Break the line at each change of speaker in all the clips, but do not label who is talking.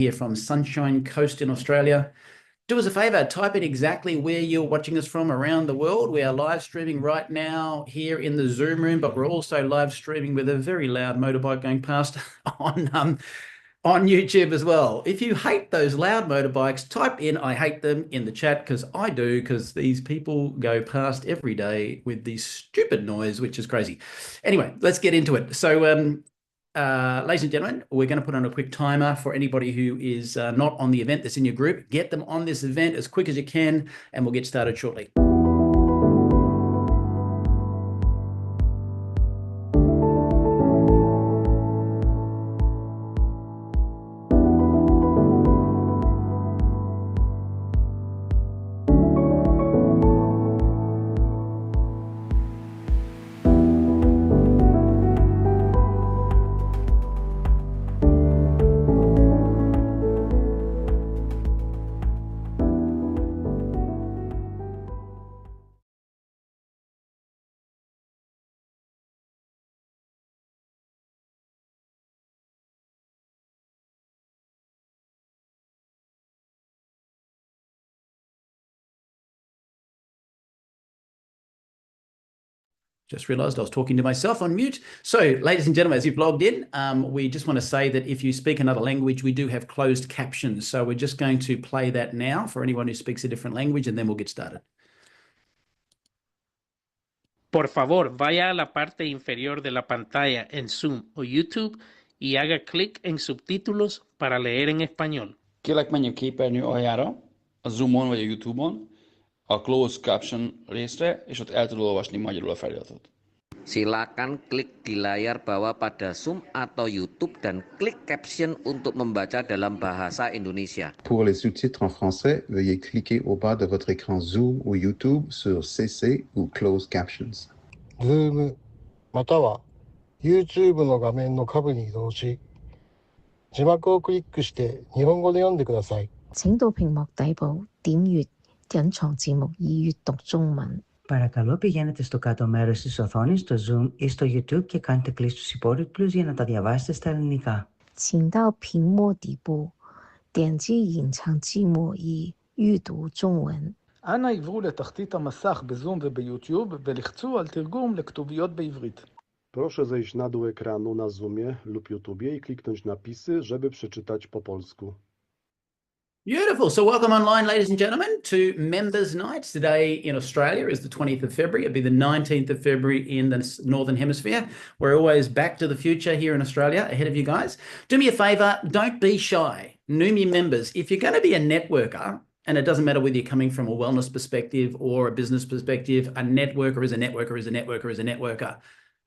here from Sunshine Coast in Australia. Do us a favor, type in exactly where you're watching us from around the world. We are live streaming right now here in the Zoom room, but we're also live streaming with a very loud motorbike going past on YouTube as well. If you hate those loud motorbikes, type in "I hate them" in the chat, because I do, because these people go past every day with this stupid noise, which is crazy. Anyway, let's get into it. So ladies and gentlemen, we're going to put on a quick timer for anybody who is not on the event that's in your group. Get them on this event as quick as you can, and we'll get started shortly. Just realized I was talking to myself on mute. So, ladies and gentlemen, as you've logged in, we just want to say that if you speak another language, we do have closed captions. So we're just going to play that now for anyone who speaks a different language, and then we'll get started.
Por favor, vaya a la parte inferior de la pantalla en Zoom o YouTube y haga clic en subtítulos para leer en español.
Kérlek, menjünk képernyő aljára, a Zoomon vagy a YouTube-on, a Closed Caption részre, és ott el tud olvasni magyarul a feliratot.
Silakan klik di layar bawah pada Zoom atau YouTube dan klik caption untuk membaca dalam bahasa Indonesia.
Pour les sous-titres en français, veuillez cliquer au bas de votre écran Zoom ou YouTube sur CC ou Closed Captions.
Zoom または YouTube の画面の下部に移動し、字幕をクリックして日本語で読んでください。
請到屏幕底部點閱隱藏字幕以閱讀中文.
Παρακαλώ πηγαίνετε στο κάτω μέρος της οθόνης, στο Zoom ή στο YouTube και κάντε κλικ στους υπόρρυπτους για να τα διαβάσετε στα ελληνικά.
請到屏幕底部點擊隱藏字幕以閱讀中文.
אנא עברו לתחתית המסך בזום וביוטיוב ולחצו על תרגום לכתוביות בעברית.
Proszę zejść na dół ekranu na Zoomie lub YouTubie i kliknąć napisy, żeby przeczytać po polsku.
Beautiful. So welcome online, ladies and gentlemen, to Members Night. Today in Australia is the 20th of February. It'll be the 19th of February in the Northern Hemisphere. We're always back to the future here in Australia, ahead of you guys. Do me a favour, don't be shy. Neumi Members, if you're going to be a networker, and it doesn't matter whether you're coming from a wellness perspective or a business perspective, a networker is a networker is a networker is a networker.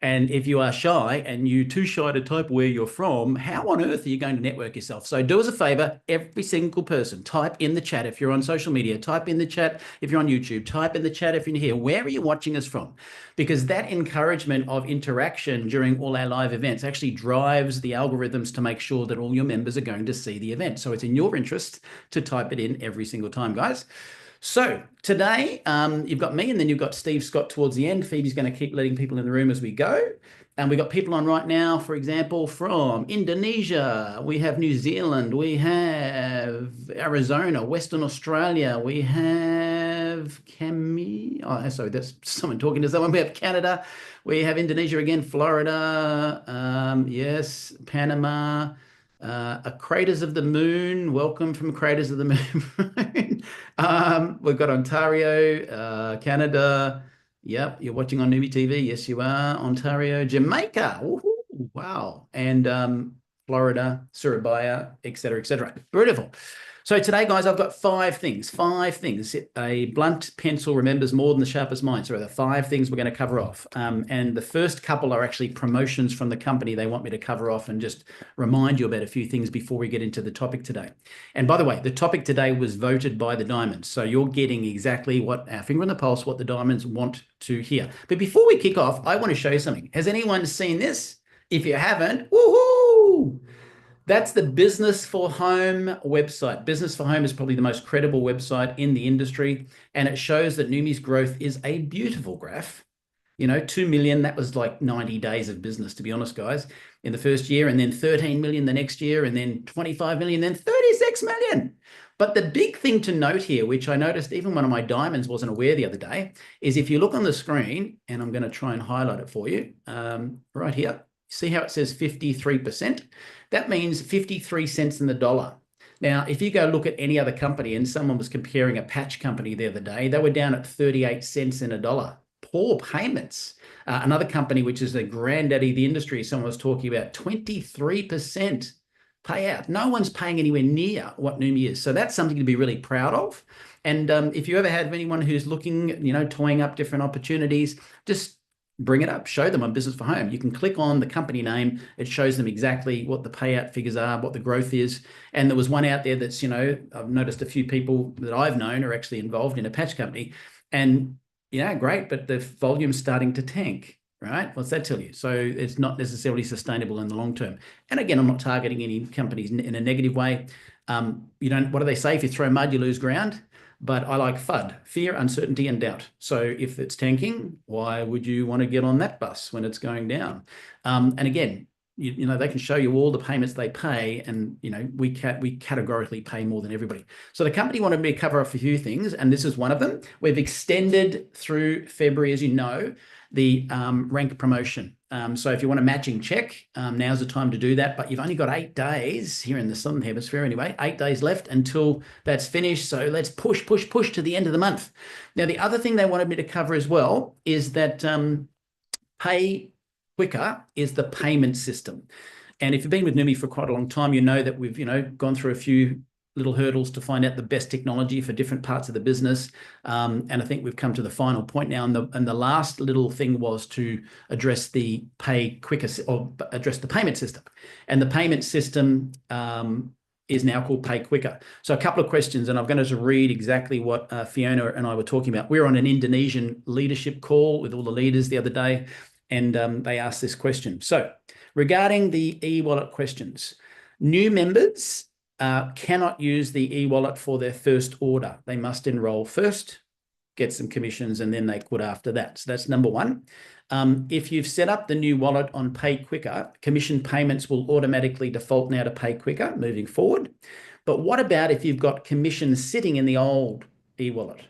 And if you are shy and you're too shy to type where you're from, how on earth are you going to network yourself? So do us a favor, every single person, type in the chat if you're on social media, type in the chat if you're on YouTube, type in the chat if you're here, where are you watching us from? Because that encouragement of interaction during all our live events actually drives the algorithms to make sure that all your members are going to see the event. So it's in your interest to type it in every single time, guys. So today you've got me, and then you've got Steve Scott towards the end. Phoebe's going to keep letting people in the room as we go. And we've got people on right now, for example, from Indonesia. We have New Zealand. We have Arizona, Western Australia. We have sorry, that's someone talking to someone. We have Canada. We have Indonesia again, Florida. Yes, Panama. Craters of the Moon, welcome from Craters of the Moon. We've got Ontario, Canada. Yep, you're watching on Neumi TV. Yes, you are. Ontario, Jamaica. Woohoo, wow. And Florida, Surabaya, etc., etc. Beautiful. So today, guys, I've got five things. A blunt pencil remembers more than the sharpest mind. So there are 5 things we're going to cover off. And the first couple are actually promotions from the company. They want me to cover off and just remind you about a few things before we get into the topic today. And by the way, the topic today was voted by the Diamonds. So you're getting exactly what our finger on the pulse, what the Diamonds want to hear. But before we kick off, I want to show you something. Has anyone seen this? If you haven't, woohoo! That's the Business for Home website. Business for Home is probably the most credible website in the industry, and it shows that Neumi's growth is a beautiful graph. You know, 2 million, that was like 90 days of business, to be honest, guys. in the first year, and then 13 million the next year, and then 25 million, then 36 million. But the big thing to note here, which I noticed even one of my diamonds wasn't aware the other day, is if you look on the screen, and I'm going to try and highlight it for you right here, see how it says 53%? That means 53 cents in the dollar. Now, if you go look at any other company, and someone was comparing a patch company the other day, they were down at 38 cents in a dollar. Poor payments. Another company, which is the granddaddy of the industry, someone was talking about 23% payout. No one's paying anywhere near what Neumi is. So that's something to be really proud of. And if you ever have anyone who's looking, toying up different opportunities, just bring it up, show them on Business for Home. You can click on the company name. It shows them exactly what the payout figures are, what the growth is. And there was one out there that's, I've noticed a few people that I've known are actually involved in a patch company. And yeah, great, but the volume's starting to tank, right? What's that tell you? So it's not necessarily sustainable in the long term. And again, I'm not targeting any companies in a negative way. What do they say? If you throw mud, you lose ground. But I like FUD, fear, uncertainty, and doubt. So if it's tanking, why would you want to get on that bus when it's going down? And again, they can show you all the payments they pay, and we categorically pay more than everybody. So the company wanted me to cover off a few things, and this is one of them. We've extended through February, as you know, the rank promotion. So if you want a matching check, now's the time to do that. But you've only got 8 days here in the Southern Hemisphere anyway, 8 days left until that's finished. So let's push to the end of the month. Now, the other thing they wanted me to cover as well is that pay quicker is the payment system. And if you've been with Neumi for quite a long time, you know that we've, gone through a few little hurdles to find out the best technology for different parts of the business. And I think we've come to the final point now. And the last little thing was to address the pay quicker, or address the payment system. And the payment system is now called Pay Quicker. So a couple of questions, and I'm going to read exactly what Fiona and I were talking about. We were on an Indonesian leadership call with all the leaders the other day, and they asked this question. So regarding the e-wallet questions, new members cannot use the e-wallet for their first order. They must enroll first, get some commissions, and then they could after that. So that's number one. If you've set up the new wallet on Pay Quicker, commission payments will automatically default now to Pay Quicker moving forward. But what about if you've got commissions sitting in the old e-wallet?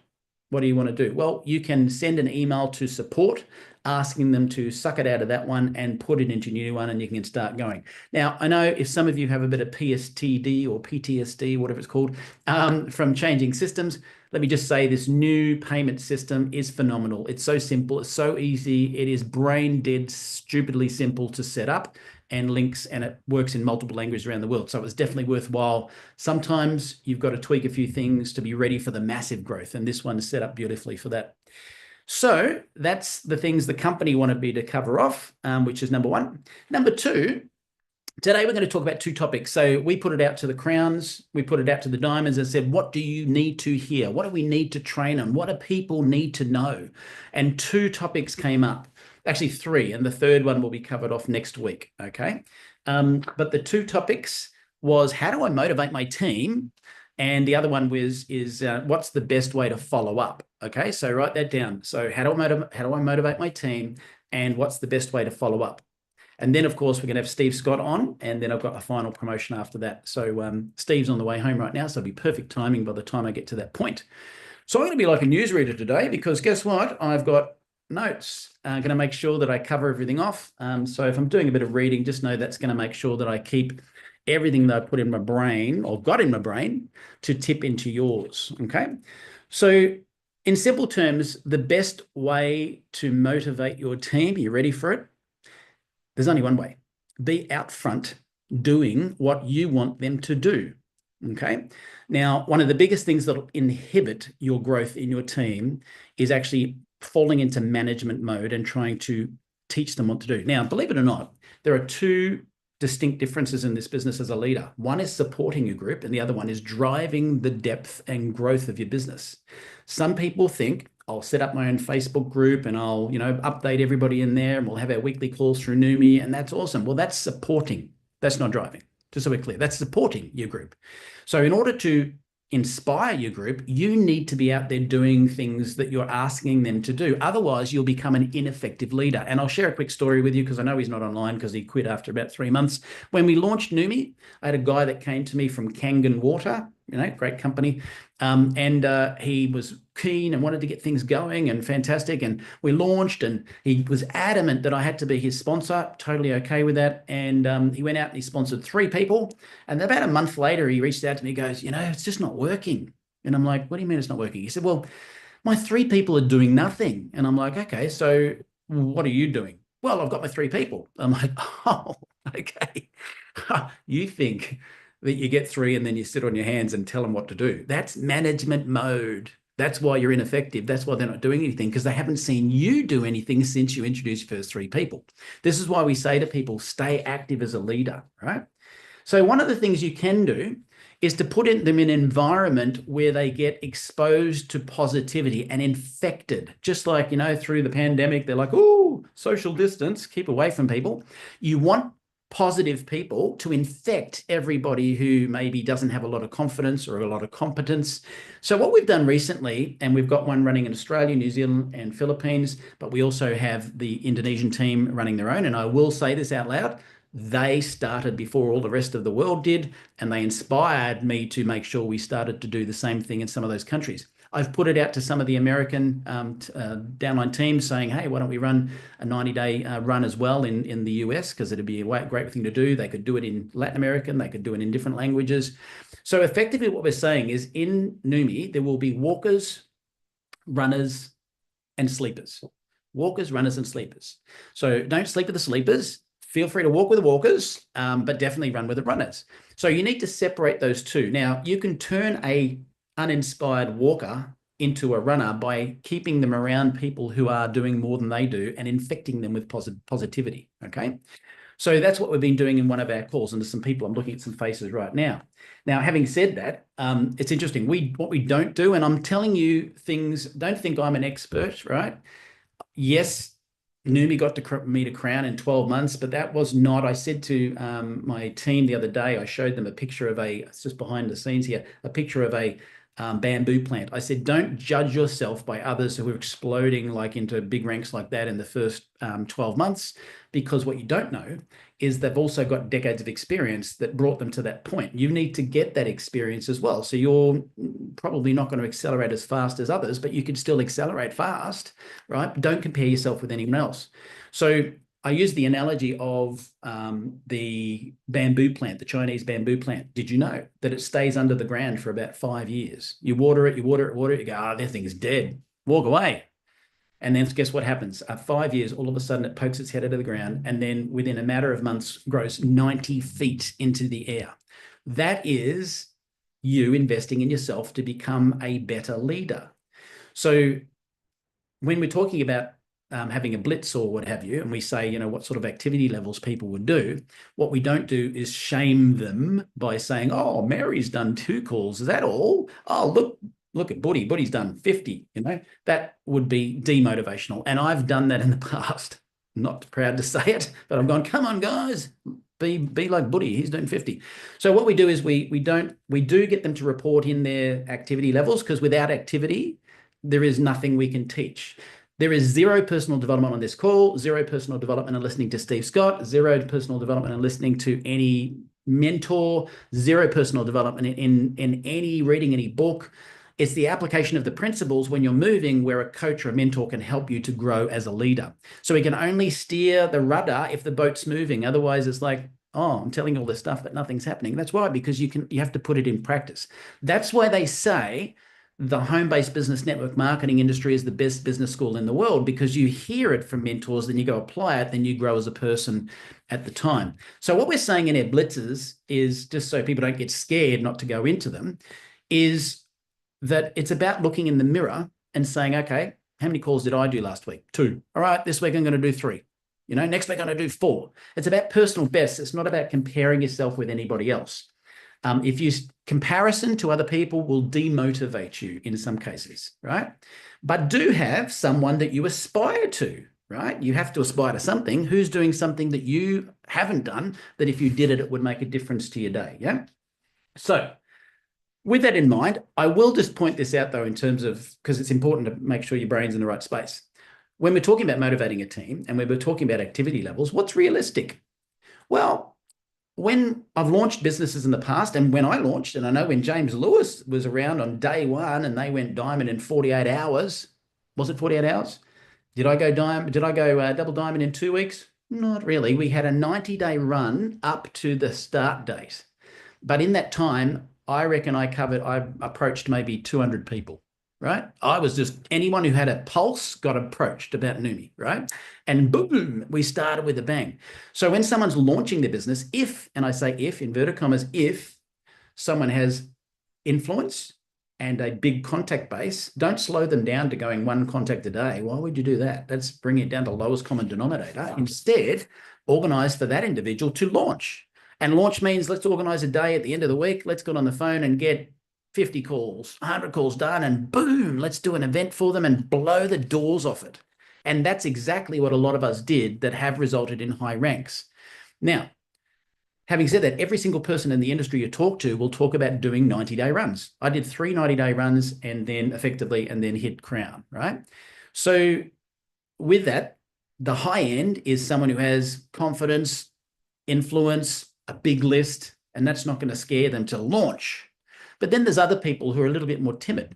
What do you want to do? Well, you can send an email to support asking them to suck it out of that one and put it into a new one, and you can start going. Now, I know if some of you have a bit of PSTD or PTSD, whatever it's called, from changing systems, let me just say this new payment system is phenomenal. It's so simple. It's so easy. It is brain dead, stupidly simple to set up, and links, and it works in multiple languages around the world. So it was definitely worthwhile. Sometimes you've got to tweak a few things to be ready for the massive growth, and this one's set up beautifully for that. So that's the things the company wanted me to cover off, which is number one. Number two, today we're going to talk about 2 topics. So we put it out to the crowns, we put it out to the diamonds, and said, what do you need to hear? What do we need to train on? What do people need to know? And 2 topics came up, actually 3, and the third one will be covered off next week, okay? But the 2 topics was, how do I motivate my team? And the other one was what's the best way to follow up? Okay, so write that down. So how do I motivate my team, and what's the best way to follow up? And then, of course, we're going to have Steve Scott on, and then I've got a final promotion after that. So Steve's on the way home right now, so it'll be perfect timing by the time I get to that point. So I'm going to be like a newsreader today, because guess what? I've got notes. I'm going to make sure that I cover everything off. So if I'm doing a bit of reading, just know that's going to make sure that I keep everything that I put in my brain, or got in my brain, to tip into yours, okay? So in simple terms, the best way to motivate your team, are you ready for it? There's only one way. Be out front doing what you want them to do, okay? Now, one of the biggest things that will inhibit your growth in your team is actually falling into management mode and trying to teach them what to do. Now, believe it or not, there are 2 distinct differences in this business as a leader. One is supporting your group, and the other one is driving the depth and growth of your business. Some people think, I'll set up my own Facebook group and I'll, update everybody in there, and we'll have our weekly calls through Neumi, and that's awesome. Well, that's supporting. That's not driving. Just so we're clear, that's supporting your group. So in order to inspire your group, you need to be out there doing things that you're asking them to do. Otherwise, you'll become an ineffective leader. And I'll share a quick story with you because I know he's not online because he quit after about 3 months. When we launched Neumi, I had a guy that came to me from Kangen Water, great company. And he was keen and wanted to get things going and fantastic. And we launched, and he was adamant that I had to be his sponsor, totally okay with that. And he went out and he sponsored 3 people. And about a month later, he reached out to me, he goes, it's just not working. And I'm like, what do you mean it's not working? He said, well, my 3 people are doing nothing. And I'm like, okay, so what are you doing? Well, I've got my 3 people. I'm like, oh, okay. You think that you get 3 and then you sit on your hands and tell them what to do. That's management mode. That's why you're ineffective. That's why they're not doing anything, because they haven't seen you do anything since you introduced your first 3 people. This is why we say to people, stay active as a leader, right? So one of the things you can do is to put them in an environment where they get exposed to positivity and infected. Just like, through the pandemic, they're like, oh, social distance, keep away from people. You want positive people to infect everybody who maybe doesn't have a lot of confidence or a lot of competence. So what we've done recently, and we've got one running in Australia, New Zealand, and Philippines, but we also have the Indonesian team running their own. And I will say this out loud, they started before all the rest of the world did, and they inspired me to make sure we started to do the same thing in some of those countries. I've put it out to some of the American downline teams saying, hey, why don't we run a 90-day run as well in the US, because it'd be a great thing to do. They could do it in Latin American, they could do it in different languages. So effectively what we're saying is in Neumi, there will be walkers, runners, and sleepers. Walkers, runners, and sleepers. So don't sleep with the sleepers. Feel free to walk with the walkers, but definitely run with the runners. So you need to separate those two. Now, you can turn a uninspired walker into a runner by keeping them around people who are doing more than they do and infecting them with positivity, okay? So that's what we've been doing in one of our calls, and there's some people, I'm looking at some faces right now. Now, having said that, it's interesting. What we don't do, and I'm telling you things, don't think I'm an expert, right? Yes, Neumi got me to crown in 12 months, but that was not, I said to my team the other day, I showed them a picture of it's just behind the scenes here, a picture of a bamboo plant. I said, don't judge yourself by others who are exploding like into big ranks like that in the first 12 months, because what you don't know is they've also got decades of experience that brought them to that point. You need to get that experience as well. So you're probably not going to accelerate as fast as others, but you can still accelerate fast, right? Don't compare yourself with anyone else. So I use the analogy of the bamboo plant, the Chinese bamboo plant. Did you know that it stays under the ground for about 5 years? You water it, you water it, water it, you go, that thing's dead. Walk away. And then guess what happens? At 5 years, all of a sudden it pokes its head out of the ground, and then within a matter of months grows 90 feet into the air. That is you investing in yourself to become a better leader. So when we're talking about having a blitz or what have you, and we say, what sort of activity levels people would do, what we don't do is shame them by saying, oh, Mary's done 2 calls. Is that all? Oh, look at Buddy. Buddy's done 50, that would be demotivational. And I've done that in the past. I'm not proud to say it, but I'm going, come on, guys, be like Buddy. He's doing 50. So what we do is we do get them to report in their activity levels, because without activity, there is nothing we can teach. There is 0 personal development on this call, 0 personal development in listening to Steve Scott, 0 personal development in listening to any mentor, 0 personal development in any reading any book. It's the application of the principles when you're moving where a coach or a mentor can help you to grow as a leader. So we can only steer the rudder if the boat's moving. Otherwise, it's like, oh, I'm telling you all this stuff, but nothing's happening. That's why, because you have to put it in practice. That's why they say the home-based business network marketing industry is the best business school in the world, because you hear it from mentors, then you go apply it, then you grow as a person at the time. So what we're saying in our blitzes is, just so people don't get scared not to go into them, is that it's about looking in the mirror and saying, okay, how many calls did I do last week? 2. All right, this week I'm going to do 3. Next week I'm going to do 4. It's about personal best. It's not about comparing yourself with anybody else. Comparison to other people will demotivate you in some cases, right? But do have someone that you aspire to, right? You have to aspire to something. Who's doing something that you haven't done, that if you did it, it would make a difference to your day, yeah? So With that in mind, I will just point this out though, in terms of, because it's important to make sure your brain's in the right space. When we're talking about motivating a team and when we're talking about activity levels, what's realistic? Well, when I've launched businesses in the past, and when I launched, and I know when James Lewis was around on day one and they went diamond in 48 hours, was it 48 hours? Did I go double diamond in 2 weeks? Not really. We had a 90-day run up to the start date. But in that time, I reckon I approached maybe 200 people, right? I was just, anyone who had a pulse got approached about Neumi, right? And boom, we started with a bang. So when someone's launching their business, if, and I say if, inverted commas, if someone has influence and a big contact base, don't slow them down to going one contact a day. Why would you do that? Let's bring it down to lowest common denominator. Instead, organize for that individual to launch. And launch means let's organize a day at the end of the week. Let's get on the phone and get 50 calls, 100 calls done, and boom, let's do an event for them and blow the doors off it. And that's exactly what a lot of us did that have resulted in high ranks. Now, having said that, every single person in the industry you talk to will talk about doing 90-day runs. I did 3 90-day runs and then hit crown, right? So with that, the high end is someone who has confidence, influence, a big list, and that's not going to scare them to launch. But then there's other people who are a little bit more timid.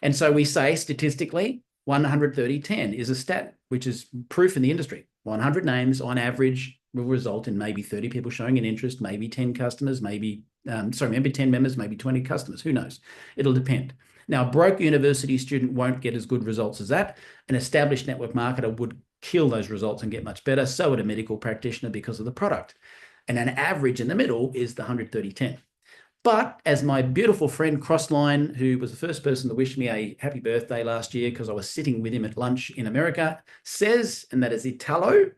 And so we say statistically, 130-10 is a stat, which is proof in the industry. 100 names on average will result in maybe 30 people showing an interest, maybe 10 customers, maybe 10 members, maybe 20 customers, who knows? It'll depend. Now, a broke university student won't get as good results as that. An established network marketer would kill those results and get much better. So would a medical practitioner because of the product. And an average in the middle is the 130-10. But as my beautiful friend Crossline, who was the first person to wish me a happy birthday last year because I was sitting with him at lunch in America, says, and that is Italo,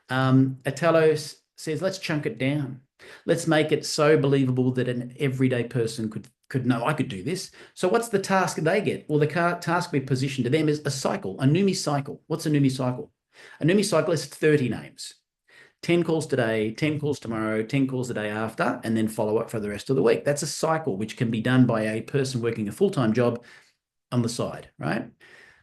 says, let's chunk it down. Let's make it so believable that an everyday person could know I could do this. So what's the task they get? Well, the task we position to them is a cycle, a Neumi cycle. What's a Neumi cycle? A Neumi cycle is 30 names. 10 calls today, 10 calls tomorrow, 10 calls the day after, and then follow up for the rest of the week. That's a cycle which can be done by a person working a full-time job on the side, right?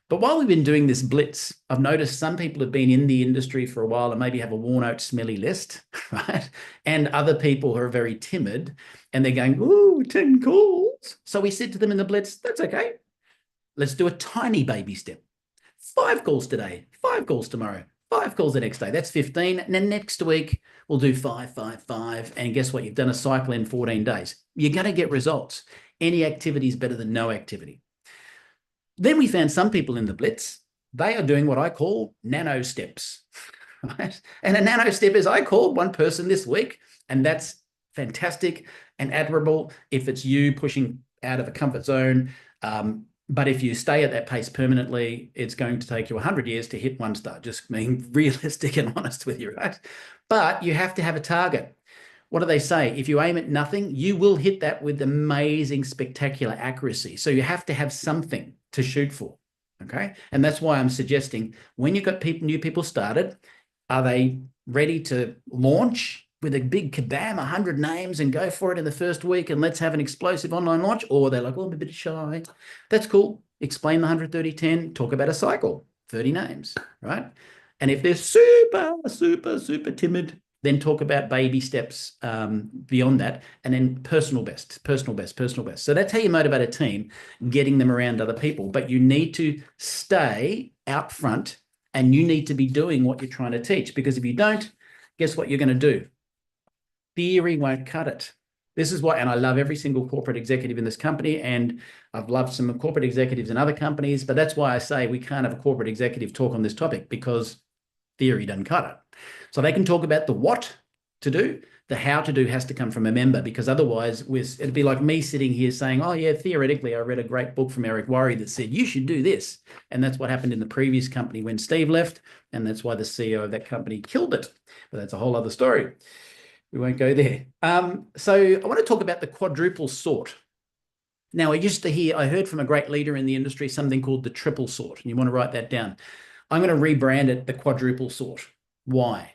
But while we've been doing this blitz, I've noticed some people have been in the industry for a while and maybe have a worn-out, smelly list, right? And other people who are very timid and they're going, ooh, 10 calls. So we said to them in the blitz, that's okay. Let's do a tiny baby step. 5 calls today, 5 calls tomorrow, 5 calls the next day. That's 15. And then next week, we'll do 5, 5, 5. And guess what? You've done a cycle in 14 days. You're going to get results. Any activity is better than no activity. Then we found some people in the blitz. They are doing what I call nano steps. Right? And a nano step is I called one person this week, and that's fantastic and admirable if it's you pushing out of a comfort zone. But if you stay at that pace permanently, it's going to take you 100 years to hit 1 star, just being realistic and honest with you, right? But you have to have a target. What do they say? If you aim at nothing, you will hit that with amazing, spectacular accuracy. So you have to have something to shoot for, okay? And that's why I'm suggesting when you've got new people started, are they ready to launch with a big kabam, 100 names and go for it in the first week and let's have an explosive online launch? Or they're like, oh, I'm a bit shy. That's cool. Explain the 130-10, talk about a cycle, 30 names, right? And if they're super, super, super timid, then talk about baby steps beyond that, and then personal best. So that's how you motivate a team, getting them around other people. But you need to stay out front and you need to be doing what you're trying to teach, because if you don't, guess what you're going to do? Theory won't cut it. This is why, and I love every single corporate executive in this company, and I've loved some corporate executives in other companies, but that's why I say we can't have a corporate executive talk on this topic, because theory doesn't cut it. So they can talk about the what to do. The how to do has to come from a member, because otherwise it'd be like me sitting here saying, oh yeah, theoretically, I read a great book from Eric Worre that said, you should do this. And that's what happened in the previous company when Steve left. And that's why the CEO of that company killed it. But that's a whole other story. We won't go there. So I want to talk about the quadruple sort. Now, I heard from a great leader in the industry, something called the triple sort, and you want to write that down. I'm going to rebrand it the quadruple sort. Why?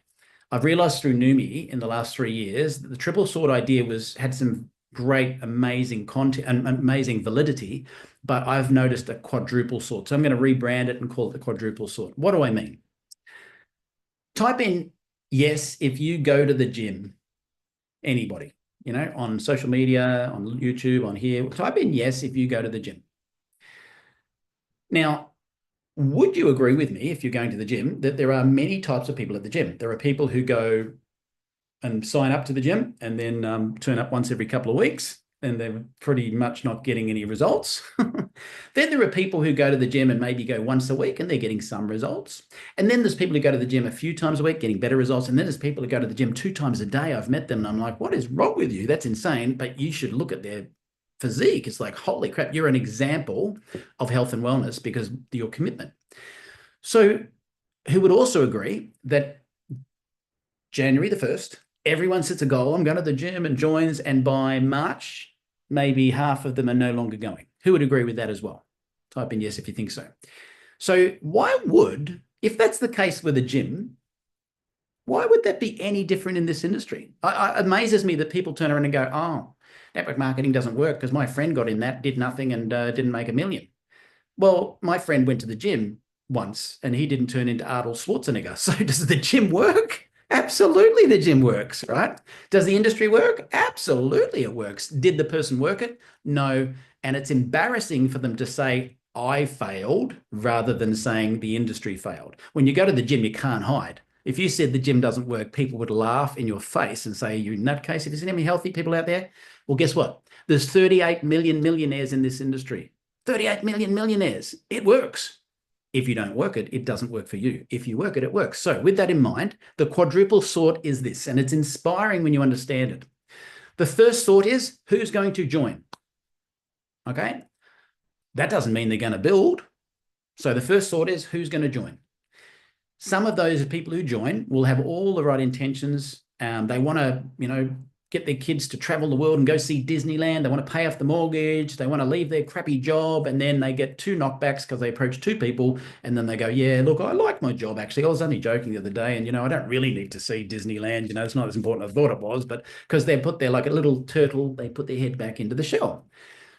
I've realized through Neumi in the last 3 years that the triple sort idea had some great, amazing content and amazing validity, but I've noticed a quadruple sort. So I'm going to rebrand it and call it the quadruple sort. What do I mean? Type in yes if you go to the gym. Anybody, you know, on social media, on YouTube, on here, type in yes if you go to the gym. Now, would you agree with me, if you're going to the gym, that there are many types of people at the gym? There are people who go and sign up to the gym and then turn up once every couple of weeks, and they're pretty much not getting any results. Then there are people who go to the gym and maybe go once a week and they're getting some results. And then there's people who go to the gym a few times a week getting better results. And then there's people who go to the gym 2 times a day. I've met them and I'm like, what is wrong with you? That's insane. But you should look at their physique. It's like, holy crap, you're an example of health and wellness because of your commitment. So who would also agree that January the 1st, everyone sets a goal, I'm going to the gym, and joins, and by March, maybe half of them are no longer going. Who would agree with that as well? Type in yes if you think so. So why would, if that's the case with a gym, why would that be any different in this industry? It amazes me that people turn around and go, oh, network marketing doesn't work because my friend got in that, did nothing, and didn't make $1 million. Well, my friend went to the gym once and he didn't turn into Arnold Schwarzenegger. So does the gym work? Absolutely, the gym works, right? Does the industry work? Absolutely, it works. Did the person work it? No. And it's embarrassing for them to say, I failed, rather than saying the industry failed. When you go to the gym, you can't hide. If you said the gym doesn't work, people would laugh in your face and say, you're in that case. If there's any healthy people out there, well, guess what? There's 38 million millionaires in this industry. 38 million millionaires. It works. If you don't work it, it doesn't work for you. If you work it, it works. So with that in mind, the quadruple sort is this, and it's inspiring when you understand it. The first sort is who's going to join. Okay. That doesn't mean they're going to build. So the first sort is who's going to join. Some of those people who join will have all the right intentions. They want to, get their kids to travel the world and go see Disneyland. They want to pay off the mortgage. They want to leave their crappy job. And then they get 2 knockbacks because they approach 2 people. And then they go, yeah, look, I like my job, actually. I was only joking the other day. And, I don't really need to see Disneyland. It's not as important as I thought it was. But because they put there like a little turtle, they put their head back into the shell.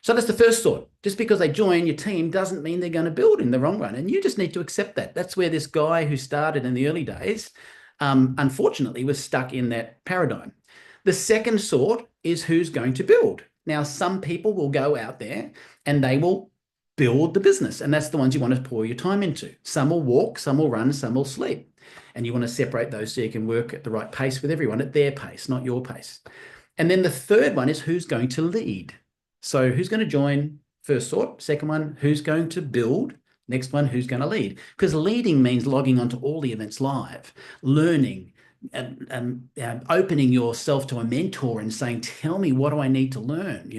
So that's the first sort. Just because they join your team doesn't mean they're going to build in the long run. And you just need to accept that. That's where this guy who started in the early days, unfortunately, was stuck in that paradigm. The second sort is who's going to build. Now, some people will go out there and they will build the business. And that's the ones you want to pour your time into. Some will walk, some will run, some will sleep. And you want to separate those so you can work at the right pace with everyone, at their pace, not your pace. And then the third one is who's going to lead. So who's going to join? First sort. Second one, who's going to build? Next one, who's going to lead? Because leading means logging onto all the events live, learning, opening yourself to a mentor and saying, tell me, what do I need to learn?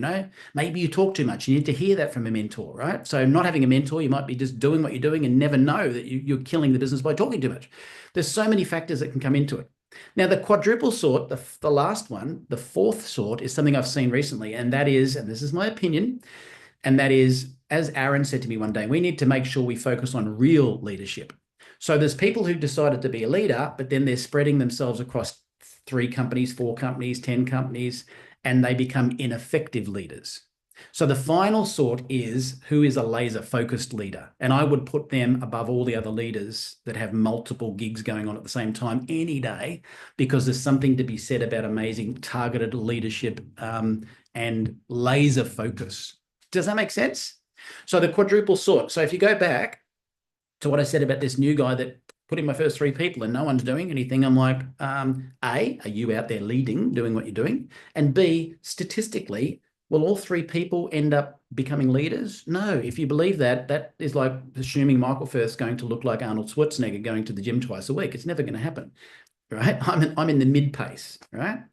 Maybe you talk too much. You need to hear that from a mentor, right? So not having a mentor, you might be just doing what you're doing and never know that you're killing the business by talking too much. There's so many factors that can come into it. Now, the quadruple sort, the last one, the fourth sort, is something I've seen recently, and that is, and this is my opinion, and that is, as Aaron said to me one day, we need to make sure we focus on real leadership. So there's people who decided to be a leader, but then they're spreading themselves across 3 companies, 4 companies, 10 companies, and they become ineffective leaders. So the final sort is who is a laser-focused leader. And I would put them above all the other leaders that have multiple gigs going on at the same time any day, because there's something to be said about amazing targeted leadership and laser focus. Does that make sense? So the quadruple sort. So if you go back to what I said about this new guy that put in my first 3 people and no one's doing anything, I'm like, A, are you out there leading, doing what you're doing? And B, statistically, will all 3 people end up becoming leaders? No. If you believe that, that is like assuming Michael Firth's going to look like Arnold Schwarzenegger going to the gym twice a week. It's never going to happen, right? I'm in the mid pace, right?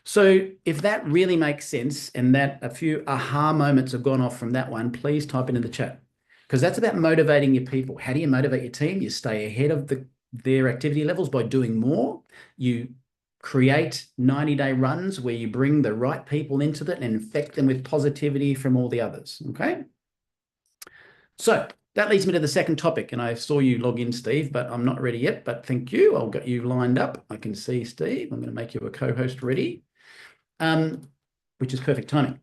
So if that really makes sense and that a few aha moments have gone off from that one, please type it in the chat, because that's about motivating your people. How do you motivate your team? You stay ahead of their activity levels by doing more. You create 90-day runs where you bring the right people into that and infect them with positivity from all the others, okay? So that leads me to the second topic, and I saw you log in, Steve, but I'm not ready yet, but thank you. I'll get you lined up. I can see Steve. I'm going to make you a co-host ready. which is perfect timing.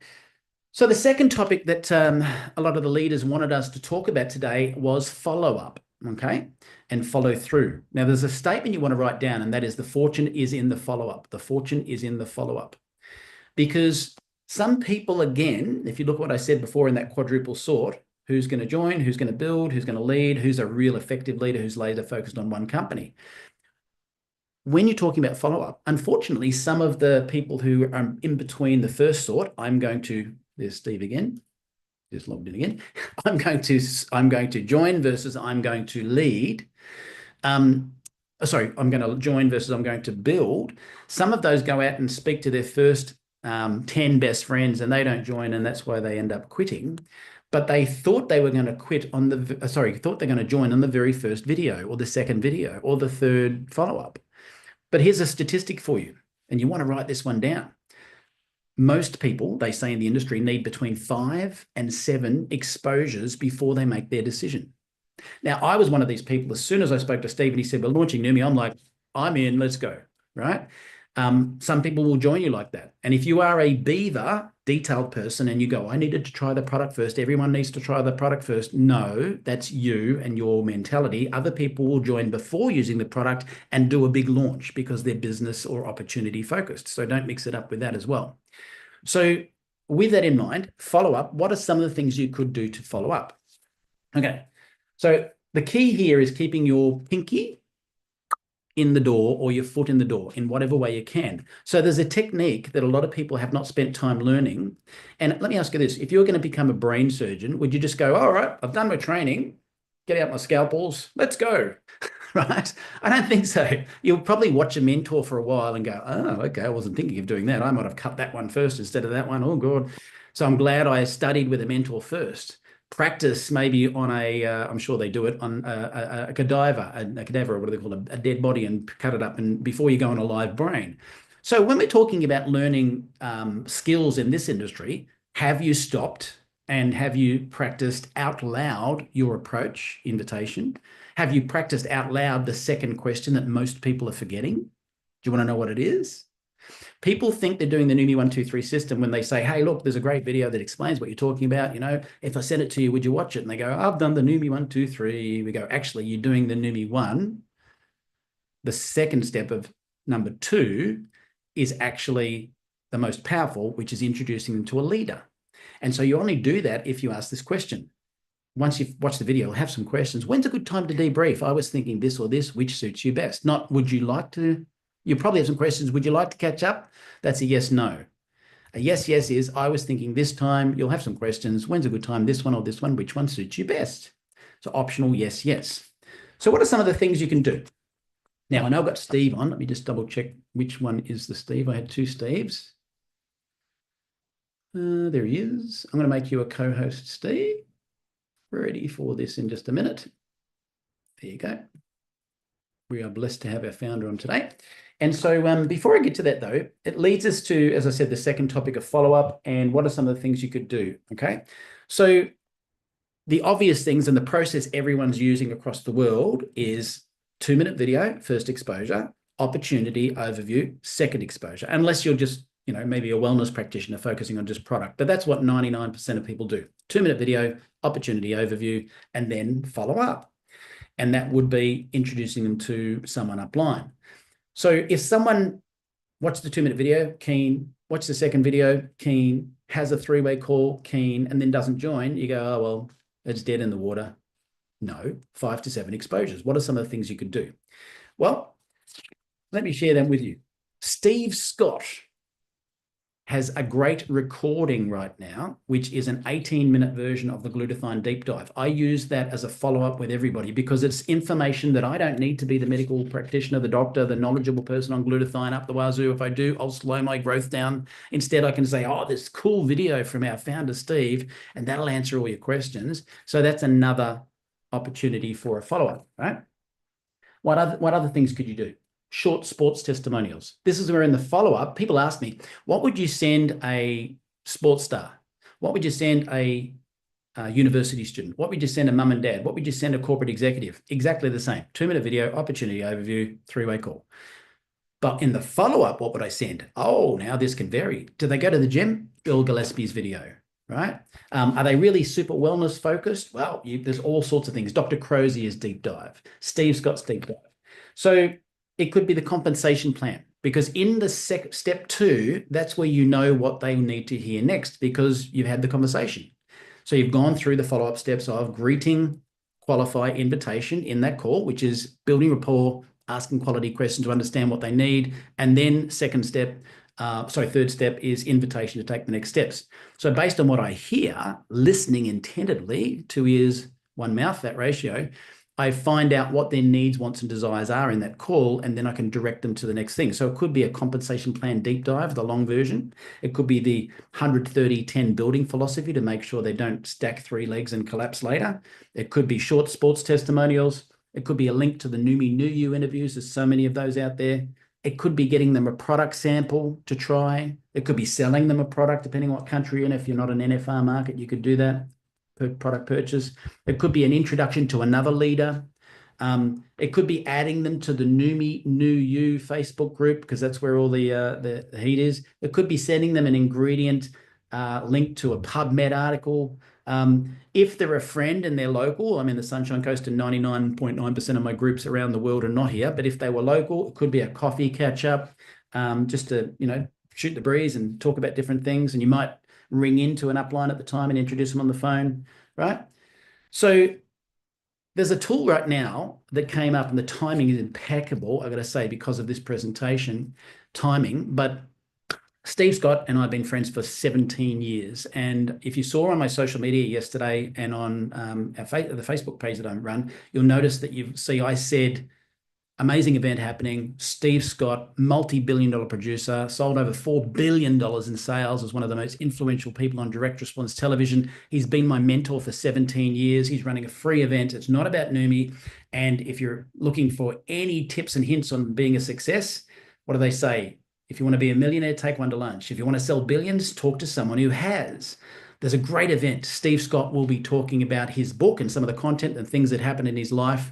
So the second topic that a lot of the leaders wanted us to talk about today was follow-up, okay, and follow through. Now, there's a statement you want to write down, and that is the fortune is in the follow-up. The fortune is in the follow-up. Because some people, again, if you look at what I said before in that quadruple sort, who's going to join, who's going to build, who's going to lead, who's a real effective leader who's laser focused on one company. When you're talking about follow-up, unfortunately, some of the people who are in between the first sort, there's Steve again, just logged in again. I'm going to join versus I'm going to lead. I'm going to join versus I'm going to build. Some of those go out and speak to their first 10 best friends and they don't join, and that's why they end up quitting. But they thought they were going to quit on thought they're going to join on the very first video or the second video or the third follow-up. But here's a statistic for you, and you want to write this one down. Most people, they say in the industry, need between 5 and 7 exposures before they make their decision. Now, I was one of these people. As soon as I spoke to Steve and he said, we're launching Neumi, I'm like, I'm in, let's go, right? Some people will join you like that. And if you are a beaver, detailed person, and you go, I needed to try the product first, everyone needs to try the product first. No, that's you and your mentality. Other people will join before using the product and do a big launch because they're business or opportunity focused. So don't mix it up with that as well. So with that in mind, follow up. What are some of the things you could do to follow up? Okay, so the key here is keeping your pinky in the door or your foot in the door in whatever way you can. So there's a technique that a lot of people have not spent time learning. And let me ask you this, if you're going to become a brain surgeon, would you just go, all right, I've done my training, get out my scalpels, let's go, right? I don't think so. You'll probably watch a mentor for a while and go, oh, okay, I wasn't thinking of doing that. I might have cut that one first instead of that one. Oh, God. So I'm glad I studied with a mentor first. Practice maybe on I'm sure they do it on a cadaver, or what do they call it, a dead body, and cut it up and before you go on a live brain. So when we're talking about learning skills in this industry, have you stopped and have you practiced out loud your approach invitation? Have you practiced out loud the second question that most people are forgetting? Do you want to know what it is? People think they're doing the Neumi 1, 2, 3 system when they say, hey, look, there's a great video that explains what you're talking about. You know, if I send it to you, would you watch it? And they go, I've done the Neumi 1, 2, 3. We go, actually, you're doing the Neumi 1. The second step of number 2 is actually the most powerful, which is introducing them to a leader. And so you only do that if you ask this question. Once you've watched the video, have some questions. When's a good time to debrief? I was thinking this or this, which suits you best? Not, would you like to? You probably have some questions. Would you like to catch up? That's a yes, no. A yes, yes is, I was thinking this time. You'll have some questions. When's a good time? This one or this one? Which one suits you best? So optional, yes, yes. So what are some of the things you can do? Now, I know I've got Steve on. Let me just double check which one is the Steve. I had 2 Steves. There he is. I'm going to make you a co-host, Steve. Ready for this in just a minute. There you go. We are blessed to have our founder on today. And so before I get to that, though, it leads us to, as I said, the second topic of follow-up and what are some of the things you could do, okay? So the obvious things and the process everyone's using across the world is 2-minute video, first exposure, opportunity overview, second exposure, unless you're just, you know, maybe a wellness practitioner focusing on just product. But that's what 99% of people do. 2-minute video, opportunity overview, and then follow up. And that would be introducing them to someone upline. So if someone watched the 2-minute video, keen, watch the second video, keen, has a 3-way call, keen, and then doesn't join, you go, oh, well, it's dead in the water. No, 5 to 7 exposures. What are some of the things you could do? Well, let me share them with you. Steve Scott has a great recording right now, which is an 18-minute version of the glutathione deep dive. I use that as a follow-up with everybody because it's information that I don't need to be the medical practitioner, the doctor, the knowledgeable person on glutathione up the wazoo. If I do, I'll slow my growth down. Instead, I can say, oh, this cool video from our founder, Steve, and that'll answer all your questions. So that's another opportunity for a follow-up, right? What other things could you do? Short sports testimonials. This is where in the follow-up, people ask me, what would you send a sports star? What would you send a university student? What would you send a mum and dad? What would you send a corporate executive? Exactly the same. 2-minute video, opportunity overview, 3-way call. But in the follow-up, what would I send? Oh, now this can vary. Do they go to the gym? Bill Gillespie's video, right? Are they really super wellness focused? Well, there's all sorts of things. Dr. Crozier's deep dive, Steve Scott's deep dive. So it could be the compensation plan, because in the step 2, that's where you know what they need to hear next, because you've had the conversation. So you've gone through the follow-up steps of greeting, qualify, invitation in that call, which is building rapport, asking quality questions to understand what they need. And then third step is invitation to take the next steps. So based on what I hear, listening intentedly, 2 ears, 1 mouth, that ratio, I find out what their needs, wants, and desires are in that call, and then I can direct them to the next thing. So it could be a compensation plan deep dive, the long version. It could be the 130-10 building philosophy to make sure they don't stack 3 legs and collapse later. It could be short sports testimonials. It could be a link to the Neumi New You interviews. There's so many of those out there. It could be getting them a product sample to try. It could be selling them a product, depending on what country you're in. If you're not an NFR market, you could do that. Product purchase. It could be an introduction to another leader. It could be adding them to the Neumi New You Facebook group, because that's where all the heat is. It could be sending them an ingredient link to a PubMed article. If they're a friend and they're local, I'm in the Sunshine Coast and 99.9% of my groups around the world are not here. But if they were local, it could be a coffee catch up, just to, shoot the breeze and talk about different things. And you might ring into an upline at the time and introduce them on the phone, right? So there's a tool right now that came up, and the timing is impeccable, I've got to say, because of this presentation timing. But Steve Scott and I have been friends for 17 years. And if you saw on my social media yesterday and on the Facebook page that I run, you'll notice that I said, amazing event happening. Steve Scott, multi-billion-dollar producer, sold over $4 billion in sales, as one of the most influential people on direct response television. He's been my mentor for 17 years. He's running a free event. It's not about Neumi. And if you're looking for any tips and hints on being a success, what do they say? If you want to be a millionaire, take one to lunch. If you want to sell billions, talk to someone who has. There's a great event. Steve Scott will be talking about his book and some of the content and things that happened in his life,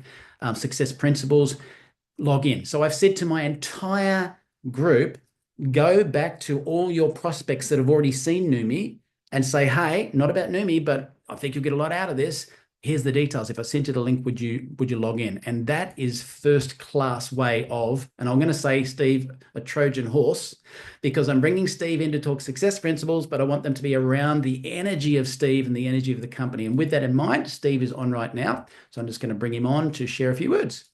success principles. Log in. So I've said to my entire group, go back to all your prospects that have already seen Neumi and say, hey, not about Neumi, but I think you'll get a lot out of this. Here's the details. If I sent you the link, would you log in? And that is first class way of, and I'm going to say, Steve, a Trojan horse, because I'm bringing Steve in to talk success principles, but I want them to be around the energy of Steve and the energy of the company. And with that in mind, Steve is on right now. So I'm just going to bring him on to share a few words.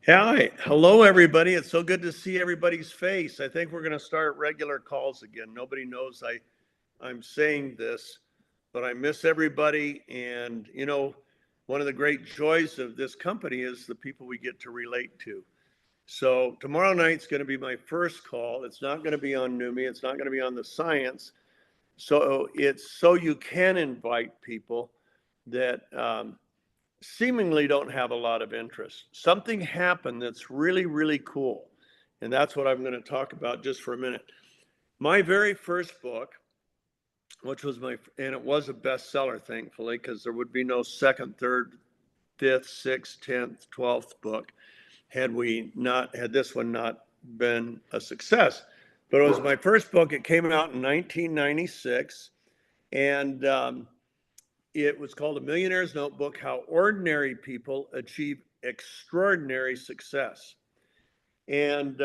Hi. Hello, everybody. It's so good to see everybody's face. I think we're going to start regular calls again. Nobody knows I'm saying this, but I miss everybody. And, one of the great joys of this company is the people we get to relate to. So tomorrow night's going to be my first call. It's not going to be on Neumi. It's not going to be on the science. So it's so you can invite people that seemingly don't have a lot of interest. Something happened that's really, really cool. And that's what I'm going to talk about just for a minute. My very first book, which was and it was a bestseller, thankfully, because there would be no second, third, fifth, sixth, 10th, 12th book had this one not been a success. But it was my first book. It came out in 1996. And it was called A Millionaire's Notebook: How Ordinary People Achieve Extraordinary Success. And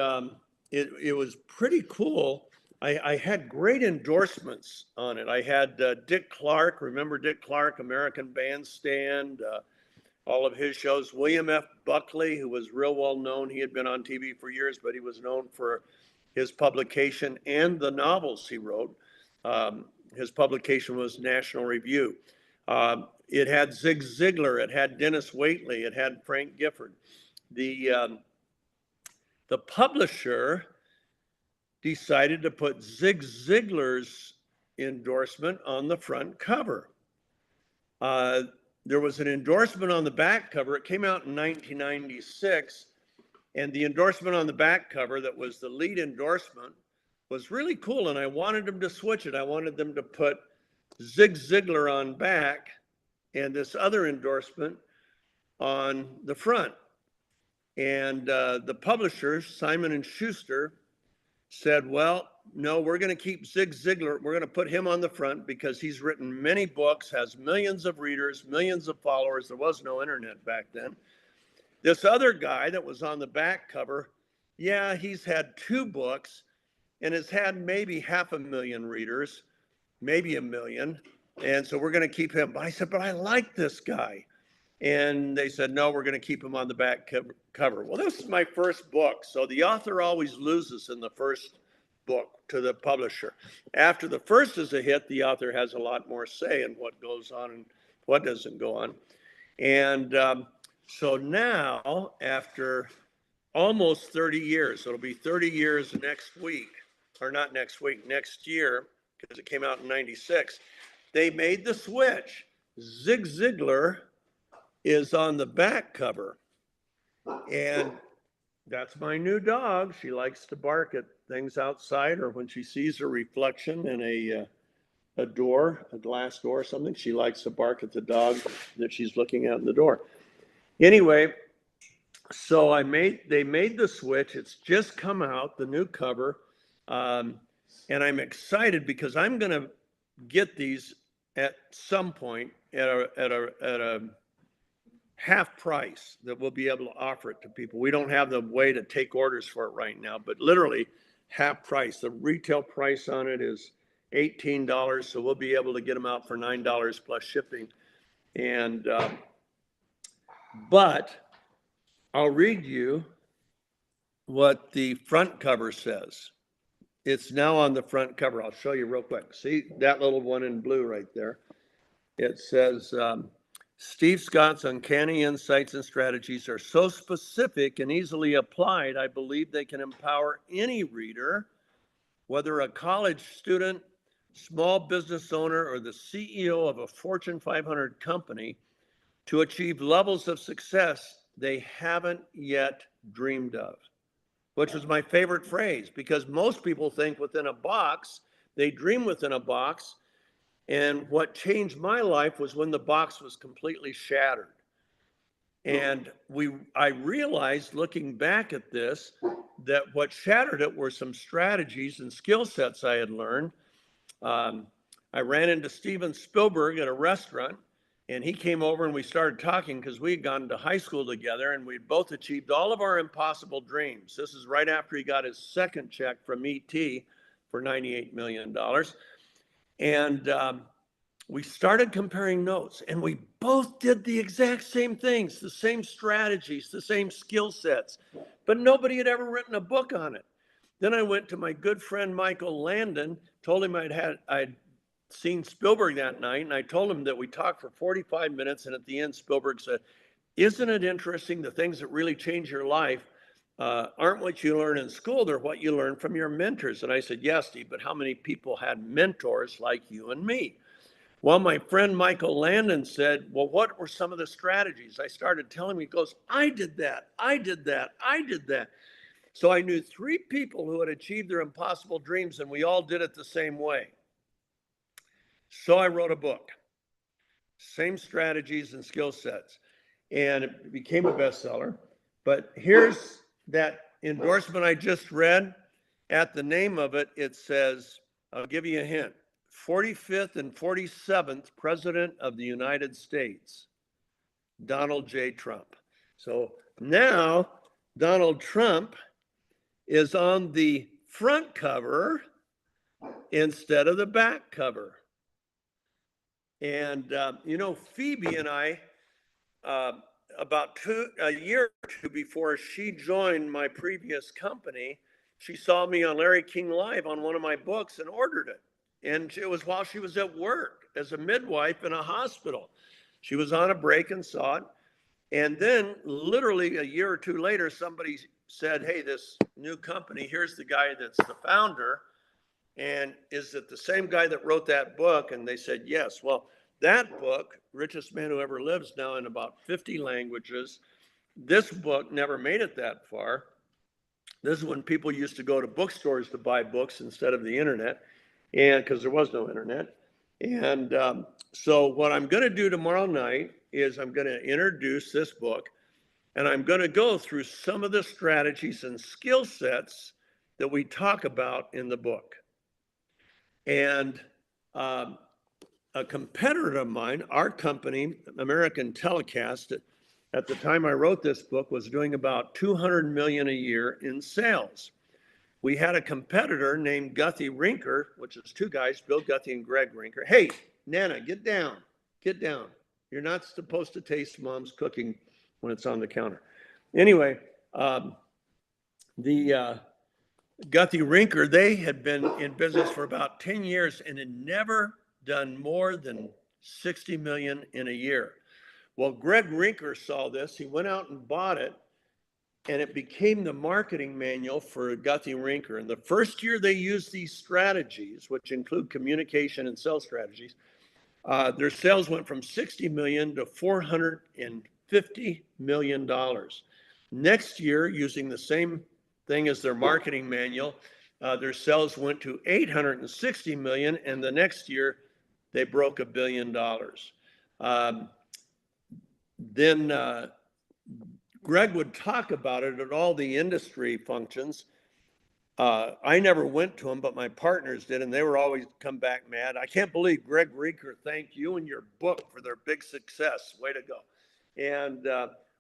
it was pretty cool. I had great endorsements on it. I had Dick Clark, remember Dick Clark, American Bandstand, all of his shows. William F. Buckley, who was real well known. He had been on TV for years, but he was known for his publication and the novels he wrote. His publication was National Review. It had Zig Ziglar, it had Dennis Waitley, it had Frank Gifford. The publisher decided to put Zig Ziglar's endorsement on the front cover. There was an endorsement on the back cover. It came out in 1996, and the endorsement on the back cover that was the lead endorsement was really cool, and I wanted them to switch it. I wanted them to put Zig Ziglar on back and this other endorsement on the front. And the publishers, Simon & Schuster, said, well, no, we're going to keep Zig Ziglar. We're going to put him on the front because he's written many books, has millions of readers, millions of followers. There was no internet back then. This other guy that was on the back cover, yeah, he's had 2 books and has had maybe 500,000 readers, maybe 1 million. And so we're going to keep him. But I said, but I like this guy. And they said, no, we're going to keep him on the back cover. Well, this is my first book. So the author always loses in the first book to the publisher. After the first is a hit, the author has a lot more say in what goes on and what doesn't go on. And so now, after almost 30 years, it'll be 30 years next week, or not next week, next year, because it came out in 96, they made the switch. Zig Ziglar is on the back cover. And that's my new dog. She likes to bark at things outside, or when she sees her reflection in a door, a glass door or something, she likes to bark at the dog that she's looking at in the door. Anyway, so they made the switch. It's just come out, the new cover. And I'm excited because I'm going to get these at some point at a half price that we'll be able to offer it to people. We don't have the way to take orders for it right now, but literally half price. The retail price on it is $18, so we'll be able to get them out for $9 plus shipping. And but I'll read you what the front cover says. It's now on the front cover. I'll show you real quick. See that little one in blue right there? It says, Steve Scott's uncanny insights and strategies are so specific and easily applied, I believe they can empower any reader, whether a college student, small business owner, or the CEO of a Fortune 500 company, to achieve levels of success they haven't yet dreamed of, which was my favorite phrase, because most people think within a box, they dream within a box. And what changed my life was when the box was completely shattered. And I realized, looking back at this, that what shattered it were some strategies and skill sets I had learned. I ran into Steven Spielberg at a restaurant, and he came over and we started talking because we had gone to high school together and we'd both achieved all of our impossible dreams. This is right after he got his second check from ET for $98 million. And we started comparing notes, and we both did the exact same things, the same strategies, the same skill sets, but nobody had ever written a book on it. Then I went to my good friend Michael Landon, told him I'd seen Spielberg that night, and I told him that we talked for 45 minutes, and at the end Spielberg said, isn't it interesting, the things that really change your life aren't what you learn in school, they're what you learn from your mentors. And I said, yes, Steve, but how many people had mentors like you and me? Well, my friend Michael Landon said, well, what were some of the strategies? I started telling him, he goes, I did that, I did that, I did that. So I knew 3 people who had achieved their impossible dreams, and we all did it the same way. So I wrote a book, same strategies and skill sets, and it became a bestseller. But here's that endorsement I just read. At the name of it, it says, I'll give you a hint, 45th and 47th President of the United States, Donald J. Trump. So now Donald Trump is on the front cover instead of the back cover. And, Phoebe and I, about a year or 2 before she joined my previous company, she saw me on Larry King Live on one of my books and ordered it. And it was while she was at work as a midwife in a hospital. She was on a break and saw it. And then literally a year or 2 later, somebody said, hey, this new company, here's the guy that's the founder. And is it the same guy that wrote that book? And they said, yes. Well, that book, Richest Man Who Ever Lives, now in about 50 languages. This book never made it that far. This is when people used to go to bookstores to buy books instead of the internet, and because there was no internet. And so what I'm going to do tomorrow night is I'm going to introduce this book. And I'm going to go through some of the strategies and skill sets that we talk about in the book. And a competitor of mine, our company, American Telecast, at the time I wrote this book, was doing about $200 million a year in sales. We had a competitor named Guthrie Rinker, which is two guys, Bill Guthrie and Greg Rinker. Hey, Nana, get down, get down. You're not supposed to taste mom's cooking when it's on the counter. Anyway, the Guthrie Rinker, they had been in business for about 10 years and had never done more than 60 million in a year. Well, Greg Rinker saw this. He went out and bought it, and it became the marketing manual for Guthrie Rinker. And the first year they used these strategies, which include communication and sales strategies, their sales went from 60 million to $450 million. Next year, using the same thing as their marketing manual, their sales went to 860 million, and the next year they broke $1 billion. Then Greg would talk about it at all the industry functions. I never went to them, but my partners did, and they were always come back mad. I can't believe Greg Rinker thanked you and your book for their big success. Way to go. And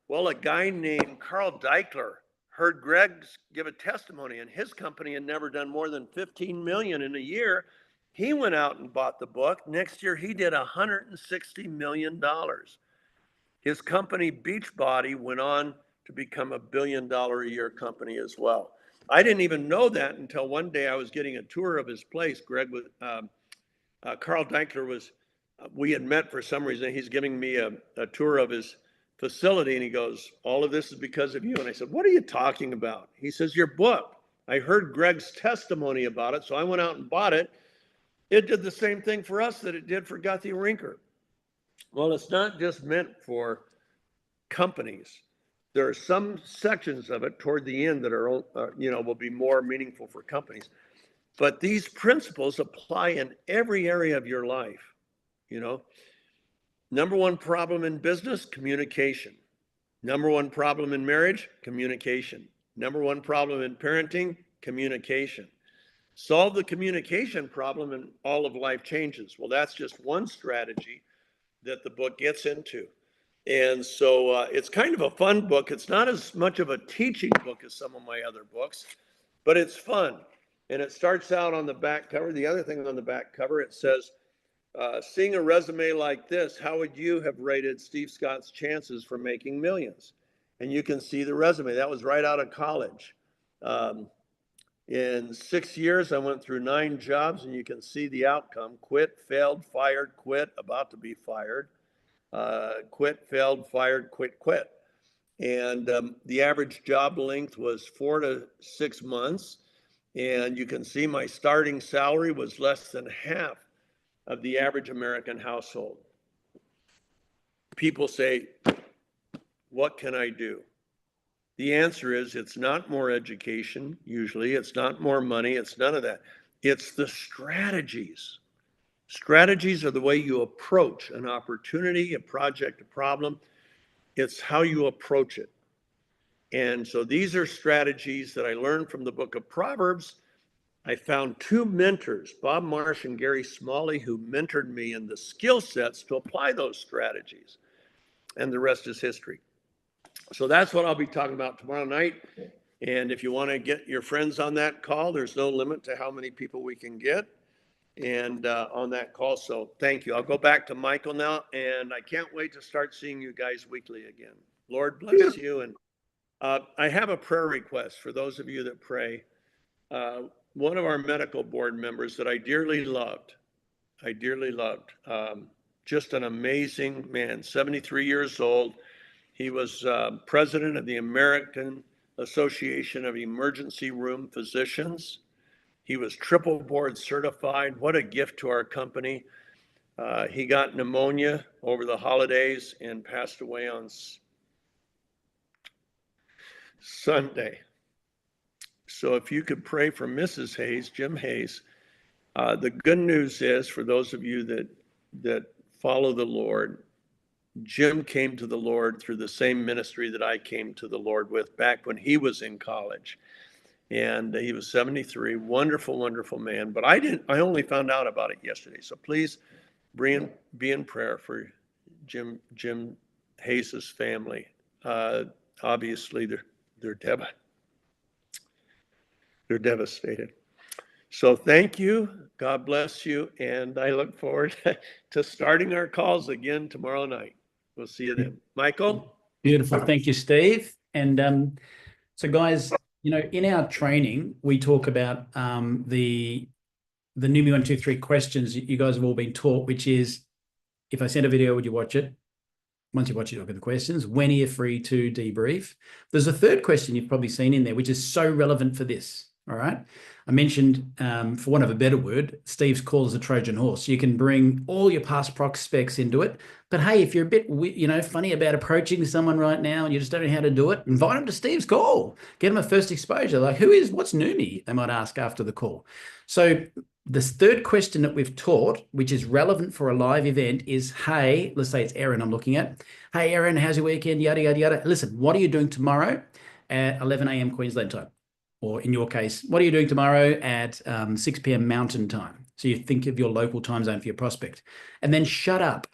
well, a guy named Carl Deichler heard Greg give a testimony, and his company had never done more than 15 million in a year. He went out and bought the book. Next year, he did $160 million. His company, Beachbody, went on to become $1 billion a year company as well. I didn't even know that until one day I was getting a tour of his place. Greg was, Carl Deichler was, we had met for some reason. He's giving me a tour of his facility, and he goes, all of this is because of you. And I said, what are you talking about? He says, your book. I heard Greg's testimony about it, so I went out and bought it. It did the same thing for us that it did for Guthrie Rinker. Well, it's not just meant for companies. There are some sections of it toward the end that are, will be more meaningful for companies. But these principles apply in every area of your life. Number one problem in business, communication. Number one problem in marriage, communication. Number one problem in parenting, communication. Solve the communication problem and all of life changes. Well, that's just one strategy that the book gets into. And so it's kind of a fun book. It's not as much of a teaching book as some of my other books, but it's fun. And it starts out on the back cover. The other thing on the back cover, it says, seeing a resume like this, how would you have rated Steve Scott's chances for making millions? And you can see the resume. That was right out of college. In 6 years, I went through 9 jobs, and you can see the outcome. Quit, failed, fired, quit, about to be fired. Quit, failed, fired, quit. And the average job length was 4 to 6 months. And you can see my starting salary was less than half of the average American household. People say, what can I do? The answer is it's not more education, usually. It's not more money. It's none of that. It's the strategies. Strategies are the way you approach an opportunity, a project, a problem. It's how you approach it. And so these are strategies that I learned from the book of Proverbs. I found 2 mentors, Bob Marsh and Gary Smalley, who mentored me in the skill sets to apply those strategies. And the rest is history. So that's what I'll be talking about tomorrow night. And if you want to get your friends on that call, there's no limit to how many people we can get and on that call. So thank you. I'll go back to Michael now, and I can't wait to start seeing you guys weekly again. Lord bless you. And I have a prayer request for those of you that pray. One of our medical board members that I dearly loved, just an amazing man, 73 years old. He was president of the American Association of Emergency Room Physicians. He was triple board certified. What a gift to our company. He got pneumonia over the holidays and passed away on Sunday. So if you could pray for Mrs. Hayes, Jim Hayes. The good news is, for those of you that follow the Lord, Jim came to the Lord through the same ministry that I came to the Lord with back when he was in college. And he was 73, wonderful, wonderful man. But I only found out about it yesterday. So please be in prayer for Jim Hayes's family. Obviously, they're devastated. So thank you. God bless you. And I look forward to starting our calls again tomorrow night. We'll see you then. Michael?
Beautiful. Thank you, Steve. And so guys, you know, in our training, we talk about the Neumi 1, 2, 3 questions you guys have all been taught, which is, if I send a video, would you watch it? Once you watch it, look at the questions. When are you free to debrief? There's a third question you've probably seen in there, which is so relevant for this. All right. I mentioned, for want of a better word, Steve's call is a Trojan horse. You can bring all your past prospects into it. But hey, if you're a bit, you know, funny about approaching someone right now and you just don't know how to do it, invite them to Steve's call. Get them a first exposure. Like, what's Neumi? They might ask after the call. So this third question that we've taught, which is relevant for a live event, is, hey, let's say it's Erin I'm looking at. Hey, Erin, how's your weekend? Yada, yada, yada. Listen, what are you doing tomorrow at 11 a.m. Queensland time? Or in your case, what are you doing tomorrow at 6 p.m. Mountain time? So you think of your local time zone for your prospect. And then shut up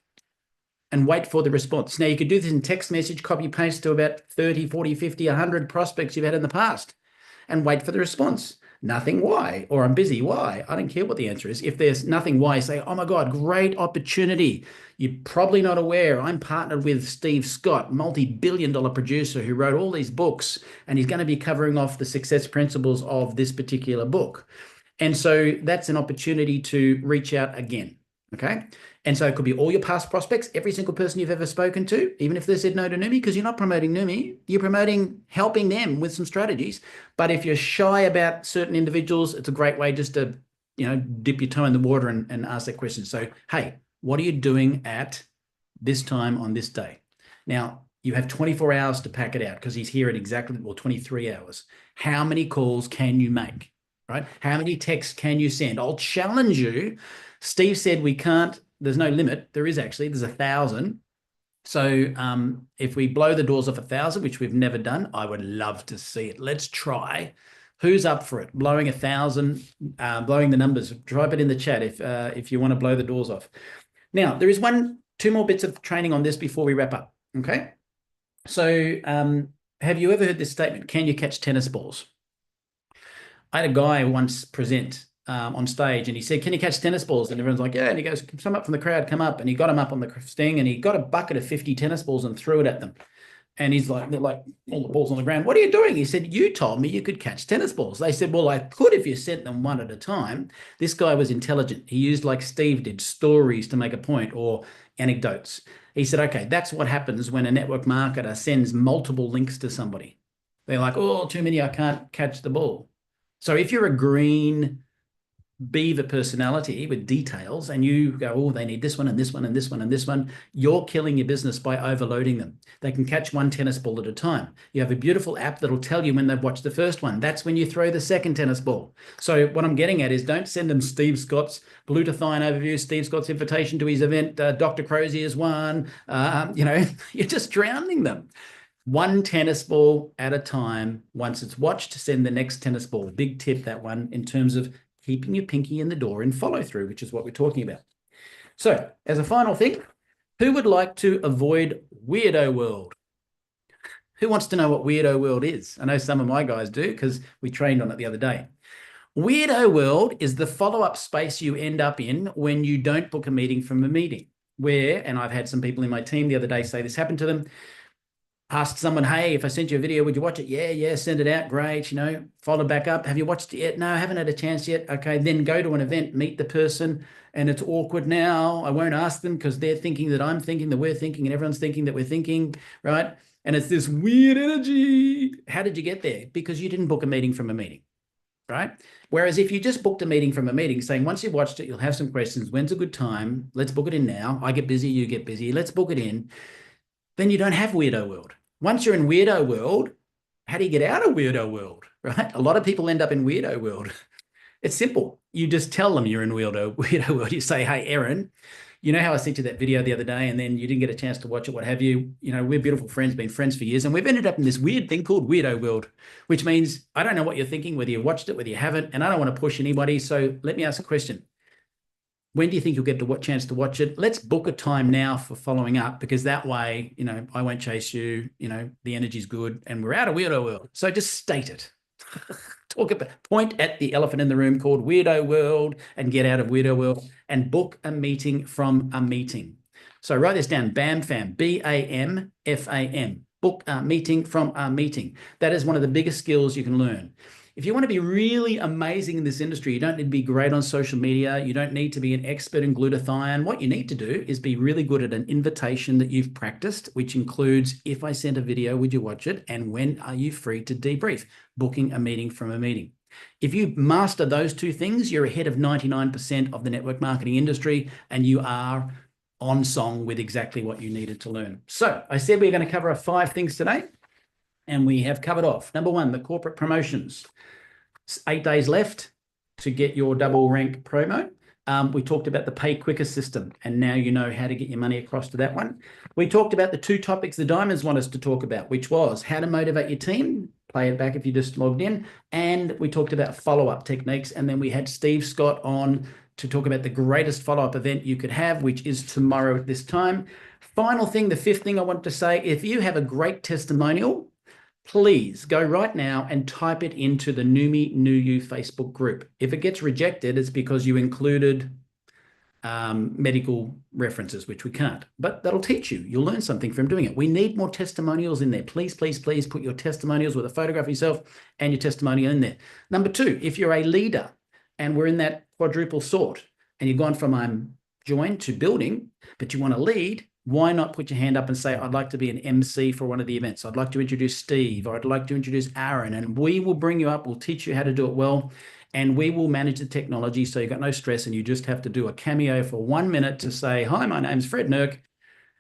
and wait for the response. Now, you could do this in text message, copy paste to about 30, 40, 50, 100 prospects you've had in the past and wait for the response. Nothing, why? Or I'm busy, why? I don't care what the answer is. If there's nothing, why? Say, oh my God, great opportunity. You're probably not aware, I'm partnered with Steve Scott, multi-billion-dollar producer who wrote all these books, and he's going to be covering off the success principles of this particular book. And so that's an opportunity to reach out again, okay? And so it could be all your past prospects, every single person you've ever spoken to, even if they said no to Neumi, because you're not promoting Neumi, you're promoting helping them with some strategies. But if you're shy about certain individuals, it's a great way just to, you know, dip your toe in the water and ask that question. So, hey, what are you doing at this time on this day? Now, you have 24 hours to pack it out because he's here at exactly, well, 23 hours. How many calls can you make, right? How many texts can you send? I'll challenge you. Steve said we can't. There's no limit. There is actually. There's 1,000. So if we blow the doors off 1,000, which we've never done, I would love to see it. Let's try. Who's up for it? Blowing 1,000, blowing the numbers. Type it in the chat if you want to blow the doors off. Now, there is two more bits of training on this before we wrap up. Okay. So have you ever heard this statement? Can you catch tennis balls? I had a guy once present on stage, and he said, can you catch tennis balls? And everyone's like, yeah. And he goes, some up from the crowd, come up. And he got him up on the thing, and he got a bucket of 50 tennis balls and threw it at them. And he's like, they're like all the balls on the ground. What are you doing? He said, you told me you could catch tennis balls. They said, well, I could if you sent them one at a time. This guy was intelligent. He used, like Steve did, stories to make a point or anecdotes. He said, okay, that's what happens when a network marketer sends multiple links to somebody. They're like, oh, too many, I can't catch the ball. So if you're a green beaver personality with details and you go, oh, they need this one and this one and this one and this one, you're killing your business by overloading them. They can catch one tennis ball at a time. You have a beautiful app that'll tell you when they've watched the first one. That's when you throw the second tennis ball. So what I'm getting at is, don't send them Steve Scott's glutathione overview, Steve Scott's invitation to his event, Dr. Crozier's one. You know, you're just drowning them. One tennis ball at a time. Once it's watched, send the next tennis ball. Big tip, that one, in terms of keeping your pinky in the door and follow through, which is what we're talking about. So as a final thing, who would like to avoid weirdo world? Who wants to know what weirdo world is? I know some of my guys do because we trained on it the other day. Weirdo world is the follow-up space you end up in when you don't book a meeting from a meeting, where, and I've had some people in my team the other day say this happened to them, asked someone, hey, if I sent you a video, would you watch it? Yeah, send it out. Great. You know, follow back up. Have you watched it yet? No, I haven't had a chance yet. Okay, then go to an event, meet the person, and it's awkward now. I won't ask them because they're thinking that I'm thinking that we're thinking and everyone's thinking that we're thinking, right? And it's this weird energy. How did you get there? Because you didn't book a meeting from a meeting, right? Whereas if you just booked a meeting from a meeting saying, once you've watched it, you'll have some questions. When's a good time? Let's book it in now. I get busy, you get busy. Let's book it in. Then you don't have weirdo world. Once you're in weirdo world, how do you get out of weirdo world, right? A lot of people end up in weirdo world. It's simple. You just tell them you're in weirdo world. You say, hey, Erin, you know how I sent you that video the other day and then you didn't get a chance to watch it, what have you? You know, we're beautiful friends, been friends for years, and we've ended up in this weird thing called Weirdo World, which means I don't know what you're thinking, whether you watched it, whether you haven't, and I don't want to push anybody. So let me ask a question. When do you think you'll get the chance to watch it? Let's book a time now for following up, because that way, you know, I won't chase you, you know, the energy's good and we're out of Weirdo World. So just state it. Point at the elephant in the room called Weirdo World and get out of Weirdo World and book a meeting from a meeting. So write this down, BAMFAM, BAMFAM, book a meeting from a meeting. That is one of the biggest skills you can learn. If you want to be really amazing in this industry, you don't need to be great on social media. You don't need to be an expert in glutathione. What you need to do is be really good at an invitation that you've practiced, which includes, if I sent a video, would you watch it? And when are you free to debrief? Booking a meeting from a meeting. If you master those two things, you're ahead of 99% of the network marketing industry, and you are on song with exactly what you needed to learn. So I said we're going to cover 5 things today, and we have covered off. Number 1, the corporate promotions. 8 days left to get your double rank promo. We talked about the pay quicker system, and now you know how to get your money across to that one. We talked about the 2 topics the Diamonds want us to talk about, which was how to motivate your team. Play it back if you just logged in. And we talked about follow-up techniques. And then we had Steve Scott on to talk about the greatest follow-up event you could have, which is tomorrow at this time. Final thing, the 5th thing I want to say, if you have a great testimonial, please go right now and type it into the Neumi New You Facebook group. If it gets rejected, it's because you included medical references, which we can't, but that'll teach you. You'll learn something from doing it. We need more testimonials in there. Please, please, please put your testimonials with a photograph of yourself and your testimonial in there. Number 2, if you're a leader and we're in that quadruple sort and you've gone from I'm joined to building, but you want to lead, why not put your hand up and say, I'd like to be an MC for one of the events. I'd like to introduce Steve, or I'd like to introduce Aaron, and we will bring you up. We'll teach you how to do it well, and we will manage the technology so you've got no stress, and you just have to do a cameo for 1 minute to say, hi, my name's Fred Nurk.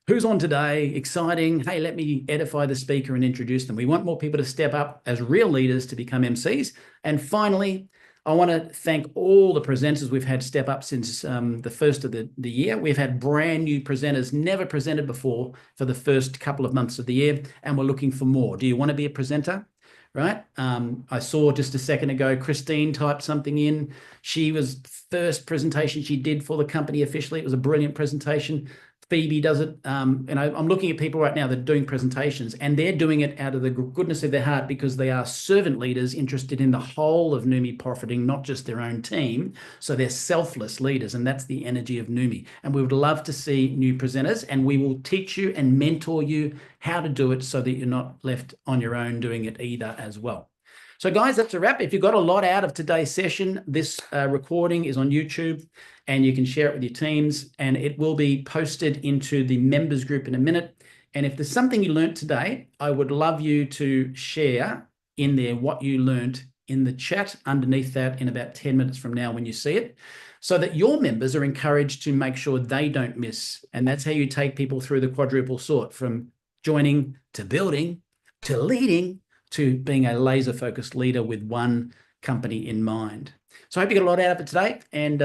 Who's on today? Exciting. Hey, let me edify the speaker and introduce them. We want more people to step up as real leaders to become MCs. And finally, I want to thank all the presenters we've had step up since the first of the year. We've had brand new presenters, never presented before, for the first couple of months of the year, and we're looking for more. Do you want to be a presenter? Right? I saw just a second ago, Christine typed something in. She was first presentation she did for the company officially. It was a brilliant presentation. Phoebe does it, and I'm looking at people right now that are doing presentations, and they're doing it out of the goodness of their heart because they are servant leaders interested in the whole of Neumi profiting, not just their own team. So they're selfless leaders, and that's the energy of Neumi. And we would love to see new presenters, and we will teach you and mentor you how to do it so that you're not left on your own doing it either as well. So guys, that's a wrap. If you got a lot out of today's session, this recording is on YouTube, and you can share it with your teams, and it will be posted into the members group in a minute. And if there's something you learned today, I would love you to share in there what you learned in the chat underneath that in about 10 minutes from now when you see it, so that your members are encouraged to make sure they don't miss. And that's how you take people through the quadruple sort, from joining to building to leading to being a laser-focused leader with one company in mind. So I hope you got a lot out of it today, and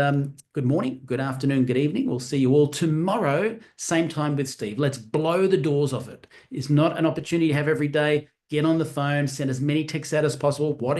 good morning, good afternoon, good evening. We'll see you all tomorrow, same time with Steve. Let's blow the doors off it. It's not an opportunity to have every day. Get on the phone, send as many texts out as possible. What are you